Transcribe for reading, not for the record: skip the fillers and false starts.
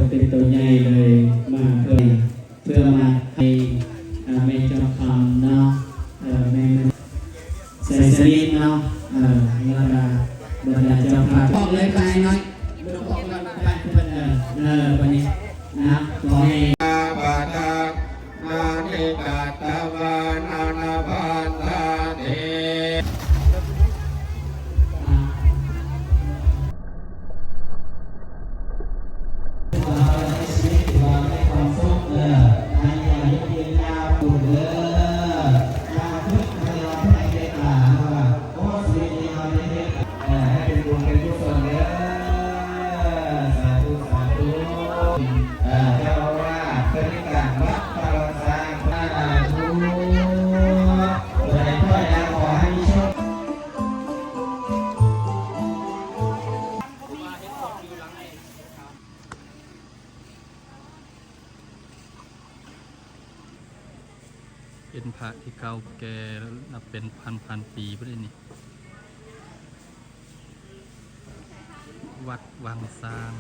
เป็นตัวใหญ่เลยมาเพื่อมาให้แม่เจ้าคำเนาะแม่ใส่สลิดเนาะแล้วก็บรรดาเจ้าภาพบอกเลยไปน้อยไม่ต้องบอกกันไปเพื่อนวันนี้นะขอให้ปะตานานิกาตวานานาพันธาเทเป็นพระที่เก่าแก่แล้วนับเป็นพันปีไปเลยนี่วัดวังซาง